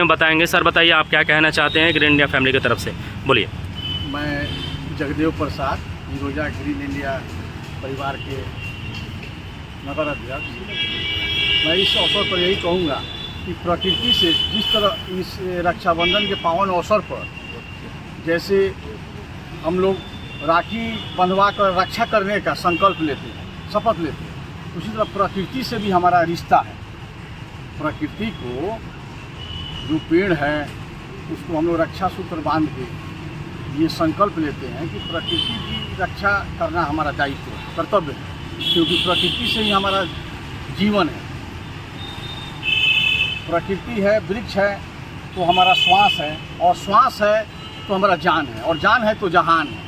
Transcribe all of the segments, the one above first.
बताएंगे। सर बताइए, आप क्या कहना चाहते हैं ग्रीन इंडिया फैमिली की तरफ से, बोलिए। मैं जगदेव प्रसाद, निरोजा ग्रीन इंडिया परिवार के नगर अध्यक्ष। मैं इस अवसर पर यही कहूँगा कि प्रकृति से जिस तरह इस रक्षाबंधन के पावन अवसर पर जैसे हम लोग राखी बंधवा कर रक्षा करने का संकल्प लेते हैं, शपथ लेते हैं, उसी तरह प्रकृति से भी हमारा रिश्ता है। प्रकृति को जो पेड़ है उसको हम लोग रक्षा सूत्र बांध के ये संकल्प लेते हैं कि प्रकृति की रक्षा करना हमारा दायित्व है, कर्तव्य है, क्योंकि प्रकृति से ही हमारा जीवन है। प्रकृति है, वृक्ष है तो हमारा श्वास है, और श्वास है तो हमारा जान है, और जान है तो जहान है।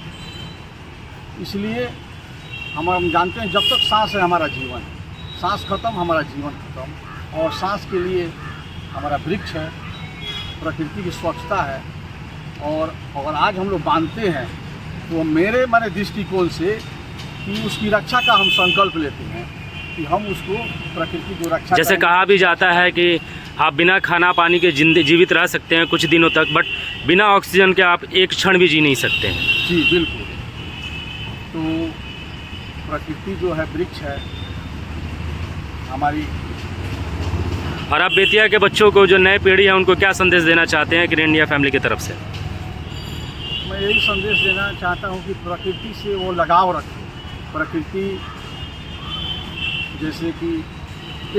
इसलिए हम जानते हैं जब तक सांस है हमारा जीवन है, सांस खत्म हमारा जीवन खत्म। और सांस के लिए हमारा वृक्ष है, प्रकृति की स्वच्छता है। और अगर आज हम लोग बांधते हैं तो मेरे दृष्टिकोण से कि उसकी रक्षा का हम संकल्प लेते हैं कि हम उसको प्रकृति को रक्षा जैसे कहा भी जाता है कि आप बिना खाना पानी के जीवित रह सकते हैं कुछ दिनों तक, बट बिना ऑक्सीजन के आप एक क्षण भी जी नहीं सकते हैं। जी बिल्कुल। तो प्रकृति जो है, वृक्ष है हमारी। और आप बेतिया के बच्चों को, जो नए पीढ़ी है, उनको क्या संदेश देना चाहते हैं ग्रीन इंडिया फैमिली की तरफ से? मैं यही संदेश देना चाहता हूँ कि प्रकृति से वो लगाव रखें। प्रकृति जैसे कि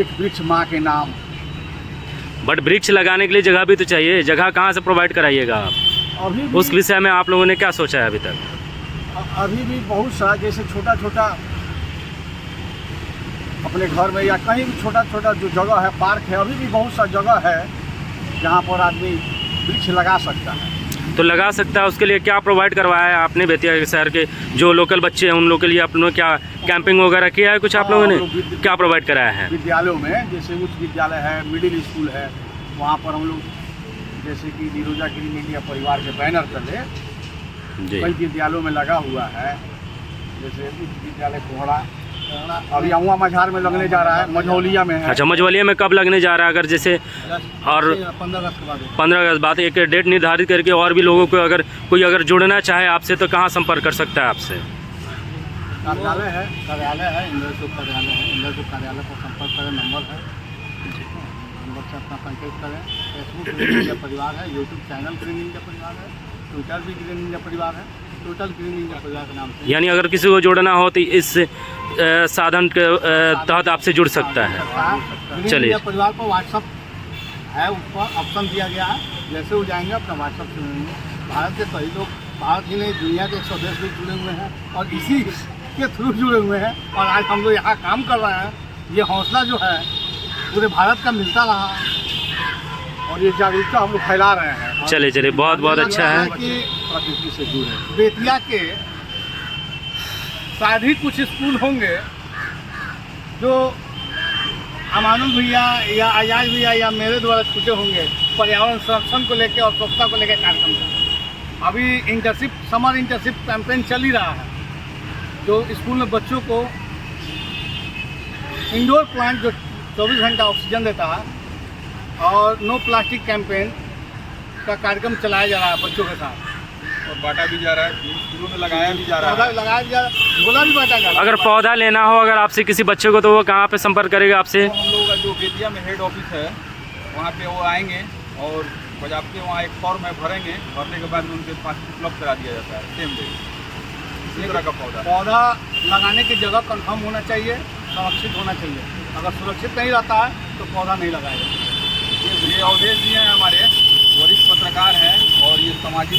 एक वृक्ष माँ के नाम। बट वृक्ष लगाने के लिए जगह भी तो चाहिए, जगह कहाँ से प्रोवाइड कराइएगा आप? अभी उस विषय में आप लोगों ने क्या सोचा है अभी तक? अभी भी बहुत सा, जैसे छोटा छोटा अपने घर में या कहीं भी छोटा छोटा जो जगह है, पार्क है, अभी भी बहुत सा जगह है जहाँ पर आदमी वृक्ष लगा सकता है। तो लगा सकता है, उसके लिए क्या प्रोवाइड करवाया है आपने? बेतिया शहर के जो लोकल बच्चे हैं उन लोगों के लिए आप लोगों ने क्या कैंपिंग वगैरह किया है कुछ? आप लोगों ने क्या प्रोवाइड कराया है? विद्यालयों में जैसे उच्च विद्यालय है, मिडिल स्कूल है, वहाँ पर हम लोग जैसे कि निरोजा ग्रीन इंडिया परिवार के बैनर तले कई विद्यालयों में लगा हुआ है। जैसे उच्च विद्यालय कोहड़ा अभी अमुआ मझार में लगने जा रहा है, मझौलिया में है। अच्छा, मझौलिया में कब लगने जा रहा है? अगर जैसे और 15 अगस्त के बाद 15 अगस्त बाद एक डेट निर्धारित करके, और भी लोगों को अगर कोई जुड़ना चाहे आपसे तो कहाँ संपर्क कर सकता है आपसे? कार्यालय है इंद्र चौक कार्यालय है, इंद्र चौक कार्यालय पर संपर्क करें, नंबर है, नंबर से अपना कॉन्टेक्ट करें। फेसबुक ग्रीन इंडिया परिवार है, यूट्यूब चैनल ग्रीन इंडिया परिवार है, ट्विटर भी ग्रीन इंडिया परिवार है, टोटल ग्रीन इंडिया परिवार के नाम से। यानी अगर किसी को जोड़ना हो तो इस साधन के तहत आपसे जुड़ सकता है। चलिए, परिवार पर व्हाट्सअप है, उस पर ऑप्शन दिया गया है, जैसे वो जाएंगे अपना व्हाट्सअप से जुड़ेंगे। भारत के सही लोग, भारत ही नहीं दुनिया के 100 देश भी जुड़े हुए हैं और इसी के थ्रू जुड़े हुए हैं। और आज हम लोग यहाँ काम कर रहे हैं, ये हौसला जो है पूरे भारत का मिलता रहा और ये जागरूकता हम लोग फैला रहे हैं। चलिए बहुत बहुत अच्छा है कि प्रकृति से जुड़े। बेतिया के शायद ही कुछ स्कूल होंगे जो अमानुल भैया या आजाद भैया या मेरे द्वारा छूटे होंगे पर्यावरण संरक्षण को लेकर और स्वच्छता को लेकर कार्यक्रम कर। अभी समर इंटर्नशिप कैंपेन चल ही रहा है, जो स्कूल में बच्चों को इंडोर प्लांट जो 24 घंटा ऑक्सीजन देता है, और नो प्लास्टिक कैंपेन का कार्यक्रम चलाया जा रहा है बच्चों के साथ, और बांटा भी जा रहा है, स्कूलों में लगाया भी जा रहा है, लगाया भी जा रहा है, झोला भी बांटा जा रहा है। अगर पौधा लेना हो अगर आपसे किसी बच्चे को, तो वो कहाँ पे संपर्क करेगा आपसे? तो हम लोगों का जो बेतिया में हेड ऑफिस है वहाँ पे वो आएंगे और बजाब के वहाँ एक फॉर्म है, भरेंगे, भरने के बाद में उनके पास उपलब्ध करा दिया जाता है सेम डे। इसी तरह का पौधा लगाने की जगह कंफर्म होना चाहिए, सुरक्षित होना चाहिए। अगर सुरक्षित नहीं रहता है तो पौधा नहीं लगाएगा। ये अवधेश जी हैं हमारे वरिष्ठ पत्रकार हैं और ये सामाजिक